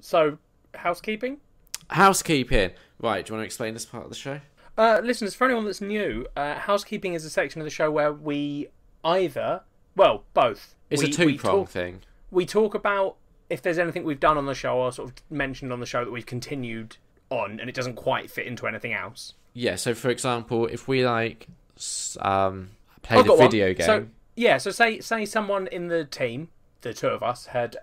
So, housekeeping? Housekeeping. Right, do you want to explain this part of the show? Listeners, for anyone that's new, housekeeping is a section of the show where we both. It's a two-pronged thing. We talk about if there's anything we've done on the show or sort of mentioned on the show that we've continued on and it doesn't quite fit into anything else. Yeah, so for example, if we played a video game. So say someone in the team, the two of us, had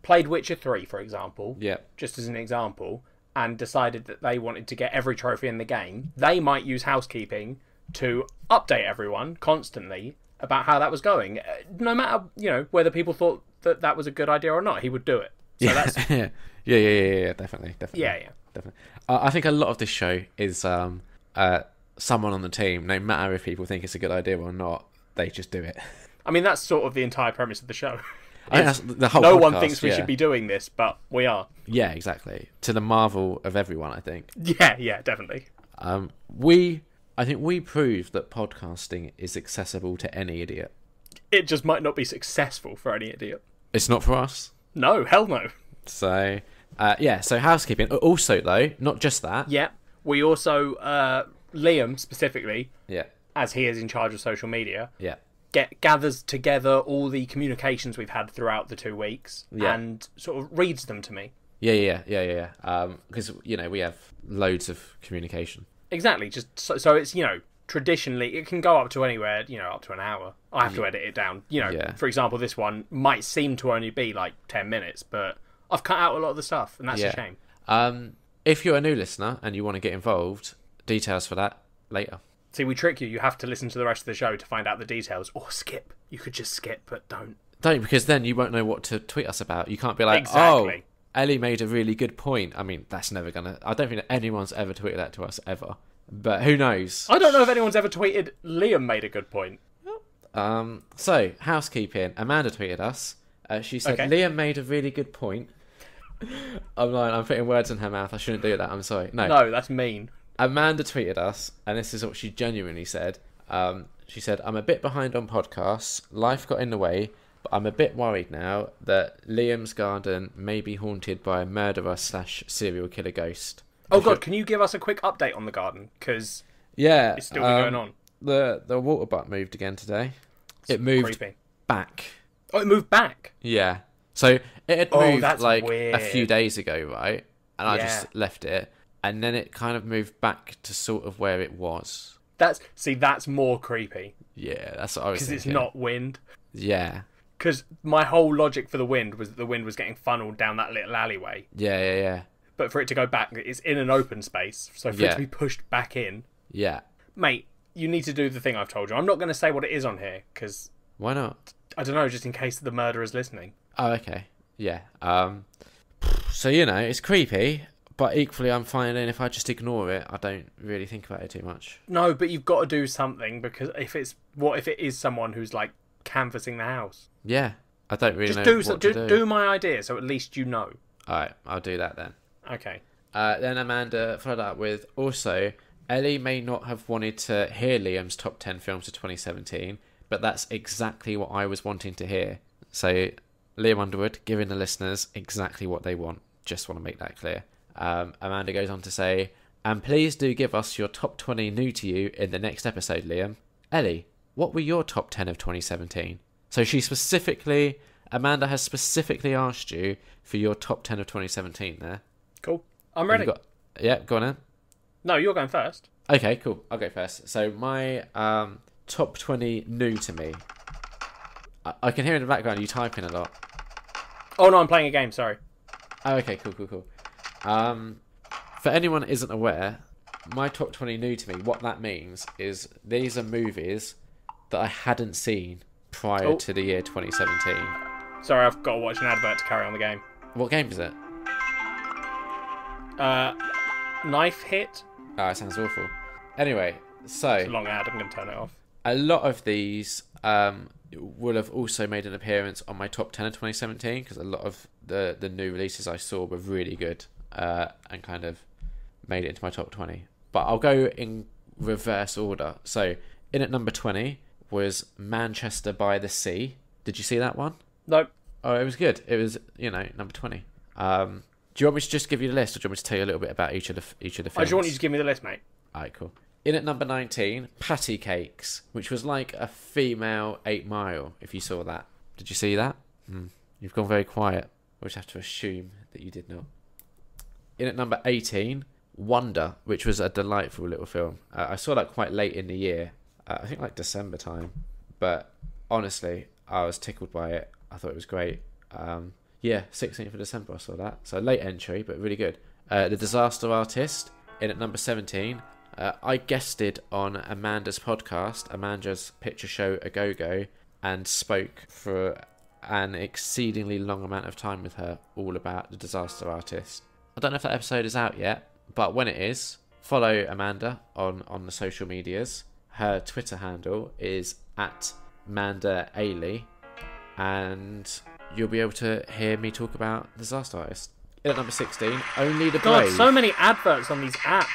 played Witcher 3, for example, just as an example, and decided that they wanted to get every trophy in the game, they might use housekeeping to update everyone constantly about how that was going. No matter, whether people thought that was a good idea or not, he would do it. So that's... yeah, definitely. Yeah. Definitely. I think a lot of this show is someone on the team, no matter if people think it's a good idea or not, they just do it. I mean, that's sort of the entire premise of the show. I think that's the whole no podcast, one thinks we should be doing this, but we are. Yeah, exactly. To the marvel of everyone, I think. Yeah, definitely. I think we proved that podcasting is accessible to any idiot. It just might not be successful for any idiot. It's not for us. No, hell no. So, so housekeeping. Also, though, not just that. Yeah, we also, Liam specifically, yeah, as he is in charge of social media, yeah, gathers together all the communications we've had throughout the 2 weeks and sort of reads them to me. Yeah. Because, we have loads of communication. Exactly. Just so it's, traditionally, it can go up to anywhere, up to an hour. I have to edit it down. For example, this one might seem to only be like 10 minutes, but I've cut out a lot of the stuff, and that's a shame. If you're a new listener and you want to get involved, details for that later. See, we trick you. You have to listen to the rest of the show to find out the details, or skip. You could just skip, but don't. Don't, because then you won't know what to tweet us about. You can't be like, exactly. Oh, Ellie made a really good point. I mean, that's never going to... I don't think that anyone's ever tweeted that to us, ever. But who knows? I don't know if anyone's ever tweeted, Liam made a good point. So, housekeeping. Amanda tweeted us. She said, Liam made a really good point. I'm lying. I'm putting words in her mouth. I shouldn't do that. I'm sorry. No, that's mean. Amanda tweeted us, and this is what she genuinely said. She said, I'm a bit behind on podcasts. Life got in the way, but I'm a bit worried now that Liam's garden may be haunted by a murderer/serial killer ghost. Oh, God, can you give us a quick update on the garden? Because it's still going on. The water butt moved again today. It moved back. Oh, it moved back? Yeah. So it had moved weird. a few days ago, right? And I just left it. And then it kind of moved back to sort of where it was. That's more creepy. Yeah, that's what I was thinking. Because it's not wind. Yeah. Because my whole logic for the wind was that the wind was getting funneled down that little alleyway. Yeah. But for it to go back, it's in an open space. So for it to be pushed back in... Yeah. Mate, you need to do the thing I've told you. I'm not going to say what it is on here, because... Why not? I don't know, just in case the murderer's listening. Oh, okay. Yeah. So, it's creepy... But equally, I'm finding if I just ignore it, I don't really think about it too much. No, but you've got to do something, because if it is someone who's like canvassing the house? Yeah, I don't really know what to do. Do my idea, so at least you know. All right, I'll do that then. Okay. Then Amanda followed up with, also, Ellie may not have wanted to hear Liam's top 10 films of 2017, but that's exactly what I was wanting to hear. So, Liam Underwood giving the listeners exactly what they want. Just want to make that clear. Amanda goes on to say, and please do give us your top 20 new to you in the next episode, Liam. Ellie, what were your top 10 of 2017? So Amanda has specifically asked you for your top 10 of 2017 there. Cool. I'm ready. Go on then. No, you're going first. Okay, cool. I'll go first. So my top 20 new to me. I can hear in the background you typing a lot. Oh no, I'm playing a game, sorry. Oh, okay, cool. For anyone that isn't aware, my top 20 new to me, what that means is these are movies that I hadn't seen prior to the year 2017. Sorry, I've got to watch an advert to carry on the game. What game is it? Knife Hit. Oh, it sounds awful. Anyway, so... It's a long ad, I'm going to turn it off. A lot of these will have also made an appearance on my top 10 of 2017, because a lot of the new releases I saw were really good. And kind of made it into my top 20. But I'll go in reverse order. So, in at number 20 was Manchester by the Sea. Did you see that one? Nope. Oh, it was good. It was, number 20. Do you want me to just give you the list, or do you want me to tell you a little bit about each of the films? I just want you to give me the list, mate. Alright, cool. In at number 19, Patty Cakes, which was like a female 8 Mile, if you saw that. Did you see that? You've gone very quiet. I just have to assume that you did not. In at number 18, Wonder, which was a delightful little film. I saw that quite late in the year. I think like December time. But honestly, I was tickled by it. I thought it was great. 16th of December I saw that. So late entry, but really good. The Disaster Artist, in at number 17. I guested on Amanda's podcast, Amanda's Picture Show A Go-Go, and spoke for an exceedingly long amount of time with her all about The Disaster Artist. I don't know if that episode is out yet, but when it is, follow Amanda on the social medias. Her Twitter handle is at Amanda Ellie, and you'll be able to hear me talk about Disaster Artist. In at number 16, Only the Brave. God, so many adverts on these apps.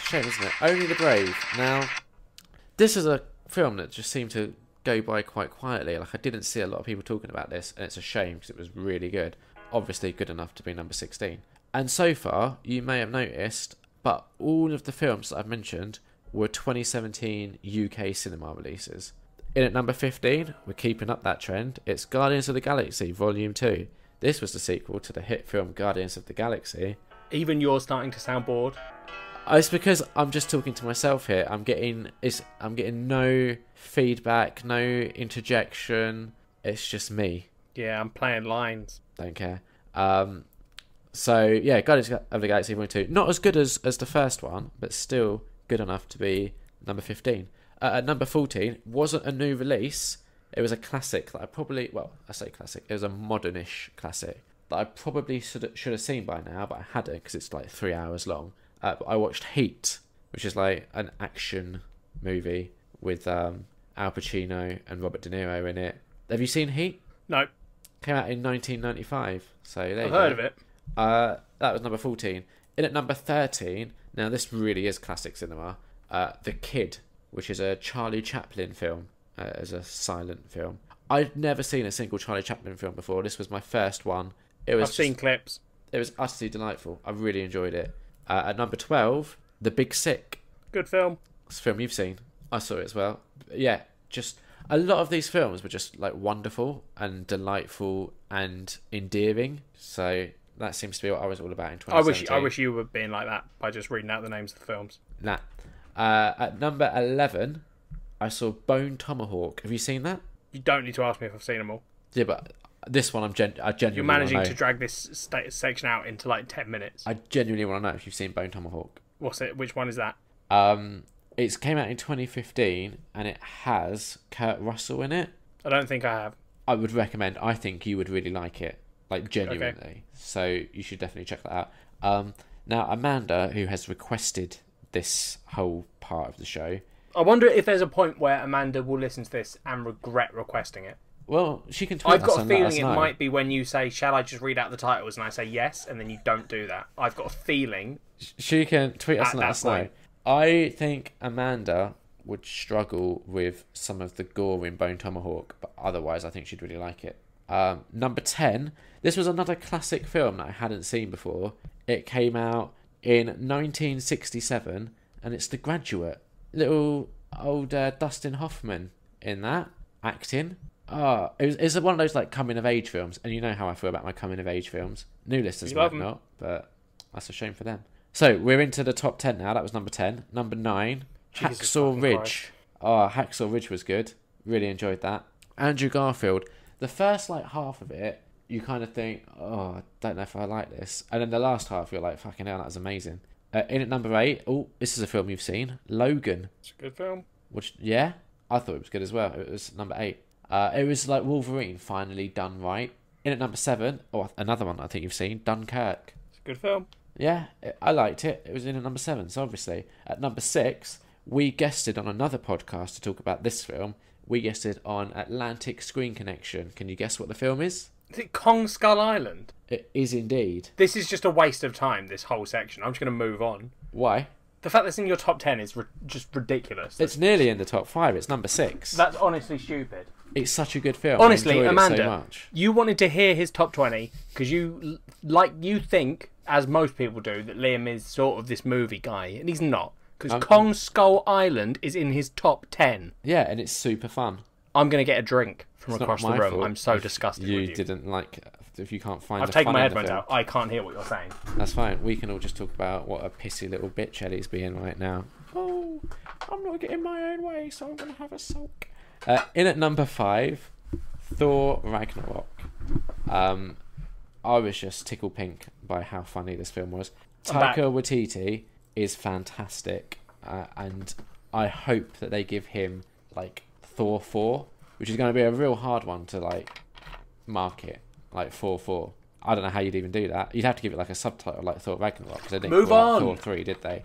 Shame, isn't it? Only the Brave. Now, this is a film that just seemed to go by quite quietly. Like, I didn't see a lot of people talking about this, and it's a shame because it was really good. Obviously good enough to be number 16. And so far, you may have noticed, but all of the films that I've mentioned were 2017 UK cinema releases. In at number 15, we're keeping up that trend. It's Guardians of the Galaxy Volume 2. This was the sequel to the hit film Guardians of the Galaxy. Even you're starting to sound bored. It's because I'm just talking to myself here. I'm getting no feedback, no interjection. It's just me. Yeah, I'm playing lines. Don't care. So yeah, Guardians of the Galaxy Volume 2. Not as good as the first one, but still good enough to be number 15. At number 14, wasn't a new release. It was a classic that I say classic. It was a modernish classic that I probably should have seen by now, but I hadn't because it's like 3 hours long. But I watched Heat, which is like an action movie with Al Pacino and Robert De Niro in it. Have you seen Heat? No. Came out in 1995. So there you go. I've heard of it. That was number 14. In at number 13, now this really is classic cinema, The Kid, which is a Charlie Chaplin film, as a silent film. I'd never seen a single Charlie Chaplin film before. This was my first one. I've seen clips. It was utterly delightful. I really enjoyed it. At number 12, The Big Sick. Good film. It's a film you've seen. I saw it as well. Yeah, just a lot of these films were just like wonderful and delightful and endearing. So that seems to be what I was all about in 2017. I wish you were being like that by just reading out the names of the films. Nah. At number 11, I saw Bone Tomahawk. Have you seen that? You don't need to ask me if I've seen them all. Yeah, but this one I genuinely You're managing to drag this section out into like 10 minutes. I genuinely want to know if you've seen Bone Tomahawk. What's it? Which one is that? It came out in 2015 and it has Kurt Russell in it. I don't think I have. I would recommend. I think you would really like it. Like, genuinely. Okay. So you should definitely check that out. Now, Amanda, who has requested this whole part of the show... I wonder if there's a point where Amanda will listen to this and regret requesting it. Well, she can tweet us. I've got a feeling it might be when you say, shall I just read out the titles? And I say yes, and then you don't do that. I've got a feeling... She can tweet us and let us know. I think Amanda would struggle with some of the gore in Bone Tomahawk, but otherwise I think she'd really like it. Number 10, this was another classic film that I hadn't seen before. It came out in 1967, and it's The Graduate. Little old Dustin Hoffman in that, acting. It's one of those like coming-of-age films, and you know how I feel about my coming-of-age films. New listeners might not, but that's a shame for them. So, we're into the top 10 now. That was number 10. Number 9, Hacksaw Ridge. Hacksaw Ridge was good. Really enjoyed that. Andrew Garfield. The first like half of it, you kind of think, I don't know if I like this. And then the last half, you're like, fucking hell, that was amazing. In at number 8, this is a film you've seen. Logan. It's a good film. Which, yeah, I thought it was good as well. It was number 8. It was like Wolverine finally done right. In at number 7, another one I think you've seen, Dunkirk. It's a good film. Yeah, I liked it. It was in at number 7, so obviously. At number 6, we guested on another podcast to talk about this film. We guested on Atlantic Screen Connection. Can you guess what the film is? Is it Kong Skull Island? It is indeed. This is just a waste of time, this whole section. I'm just going to move on. Why? The fact that it's in your top 10 is just ridiculous. It's nearly in the top 5. It's number 6. That's honestly stupid. It's such a good film. Honestly, I enjoyed Amanda, it so much. You wanted to hear his top 20 because you think as most people do, that Liam is sort of this movie guy, and he's not. Because Kong Skull Island is in his top 10. Yeah, and it's super fun. I'm going to get a drink from across the room. Fault. I'm so disgusted with you. You didn't like... If you can't find I've taken my headphones out. I can't hear what you're saying. That's fine. We can all just talk about what a pissy little bitch Ellie's being right now. Oh, I'm not getting my own way, so I'm going to have a sulk. In at number 5, Thor Ragnarok. I was just tickled pink by how funny this film was. Taika Waititi is fantastic, and I hope that they give him like Thor 4, which is going to be a real hard one to like market. Like 4-4. I don't know how you'd even do that. You'd have to give it like a subtitle like Thor Ragnarok, because they didn't Move on. Thor 3, did they?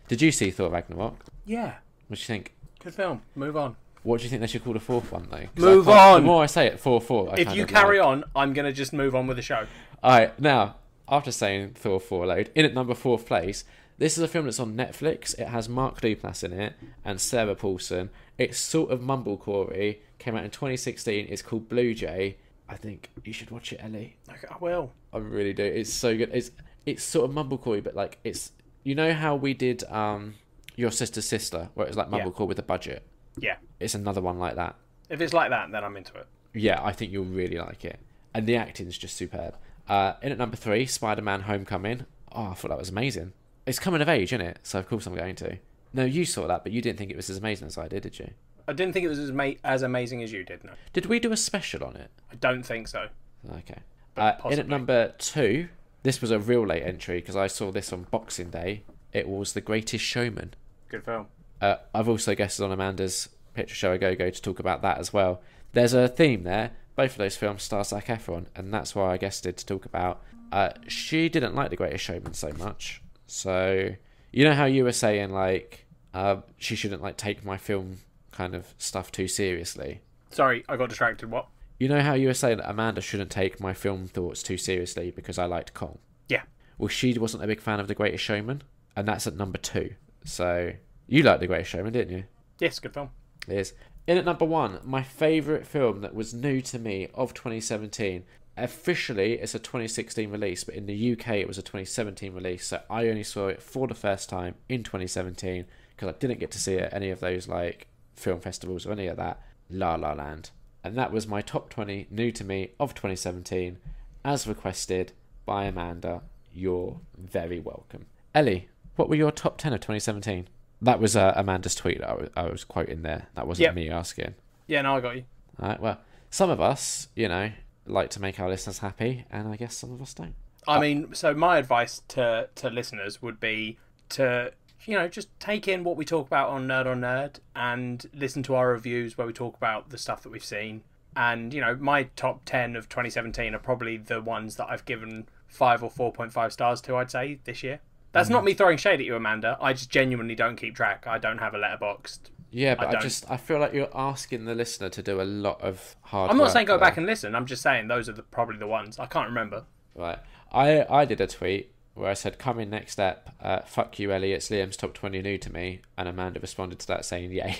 Did you see Thor Ragnarok? Yeah. What do you think? Good film. Move on. What do you think they should call the 4th one though? Move on. The more I say it, 4-4. If you carry on, I'm gonna just move on with the show. Alright, now after saying Thor 4 load, in at number 4th place, this is a film that's on Netflix. It has Mark Duplass in it and Sarah Paulson. It's sort of mumblecore-y. Came out in 2016. It's called Blue Jay. I think you should watch it, Ellie. Okay, I will. I really do. It's so good. It's sort of mumblecore, but like it's, you know how we did Your Sister's Sister, where it was like mumblecore with a budget. Yeah. It's another one like that. If it's like that, then I'm into it. Yeah, I think you'll really like it, and the acting's just superb. In at number 3, Spider-Man: Homecoming. Oh, I thought that was amazing. It's coming of age, isn't it? So of course I'm going to. No, you saw that, but you didn't think it was as amazing as I did you? I didn't think it was as amazing as you did, no. Did we do a special on it? I don't think so. Okay. In at number 2, this was a real late entry because I saw this on Boxing Day. It was The Greatest Showman. Good film. I've also guested on Amanda's Picture Show A Go-Go to talk about that as well. There's a theme there. Both of those films star Zac Efron, and that's why I guested to talk about. She didn't like The Greatest Showman so much. So, you know how you were saying, like, she shouldn't, like, take my film kind of stuff too seriously? Sorry, I got distracted. What? You know how you were saying that Amanda shouldn't take my film thoughts too seriously because I liked Kong? Yeah. Well, she wasn't a big fan of The Greatest Showman, and that's at number 2. So, you liked The Greatest Showman, didn't you? Yes, good film. It is. In at number 1, my favourite film that was new to me of 2017. Officially, it's a 2016 release, but in the UK it was a 2017 release, so I only saw it for the first time in 2017 because I didn't get to see it at any of those like film festivals or any of that. La La Land. And that was my top 20 new to me of 2017, as requested by Amanda. You're very welcome. Ellie, what were your top 10 of 2017? That was Amanda's tweet I was quoting there. That wasn't me asking. Yeah, no, I got you. Alright, well, some of us, like to make our listeners happy, and I guess some of us don't. I mean, so my advice to listeners would be to, just take in what we talk about on Nerd and listen to our reviews where we talk about the stuff that we've seen. And, my top 10 of 2017 are probably the ones that I've given 5 or 4.5 stars to, I'd say, this year. That's not me throwing shade at you, Amanda. I just genuinely don't keep track. I don't have a letterboxd. Yeah, but I feel like you're asking the listener to do a lot of hard work. I'm not saying go back and listen. I'm just saying those are probably the ones. I can't remember. Right. I did a tweet where I said, coming next step, fuck you, Ellie, it's Liam's top 20 new to me. And Amanda responded to that saying, yay.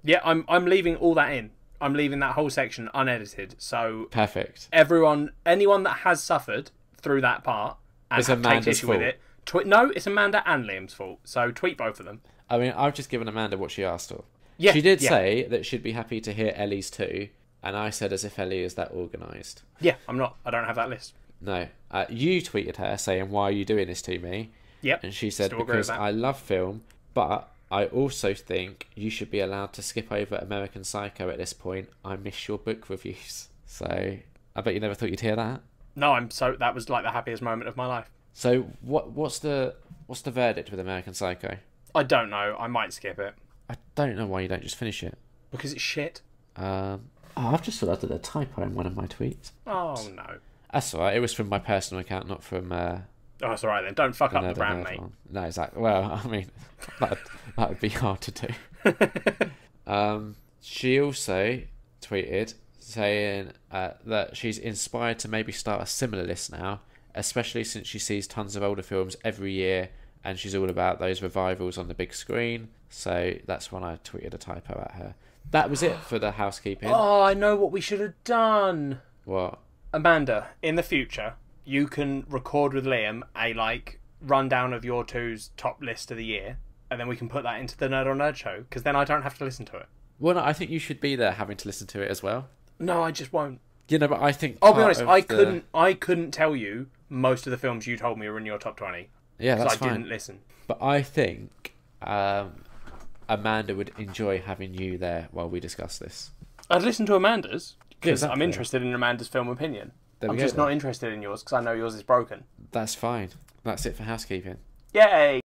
Yeah, I'm leaving all that in. I'm leaving that whole section unedited. So perfect. Anyone that has suffered through that part and takes issue with it, no, it's Amanda and Liam's fault. So tweet both of them. I mean, I've just given Amanda what she asked for. Yeah, she did say that she'd be happy to hear Ellie's too, and I said as if Ellie is that organised. Yeah, I'm not. I don't have that list. No. You tweeted her saying, why are you doing this to me? Yep. And she said, because I love film, but I also think you should be allowed to skip over American Psycho at this point. I miss your book reviews. So, I bet you never thought you'd hear that. No, that was like the happiest moment of my life. So, what's the verdict with American Psycho? I don't know. I might skip it. I don't know why you don't just finish it. Because it's shit. I've just thought I did a typo in one of my tweets. Oh, no. That's alright. It was from my personal account, not from... Oh, that's alright then. Don't fuck up the brand, mate. One. No, exactly. Well, I mean, that would be hard to do. She also tweeted saying that she's inspired to maybe start a similar list now, especially since she sees tons of older films every year and she's all about those revivals on the big screen. So that's when I tweeted a typo at her. That was it for the housekeeping. Oh, I know what we should have done. What? Amanda, in the future, you can record with Liam a rundown of your two's top list of the year, and then we can put that into the Nerd on Nerd show, because then I don't have to listen to it. Well, no, I think you should be there having to listen to it as well. No, I just won't. But I think I'll be honest, I couldn't tell you most of the films you told me were in your top 20. Yeah, that's fine. I didn't listen. But I think Amanda would enjoy having you there while we discuss this. I'd listen to Amanda's, because exactly. I'm interested in Amanda's film opinion. I'm just not interested in yours, because I know yours is broken. That's fine. That's it for housekeeping. Yay!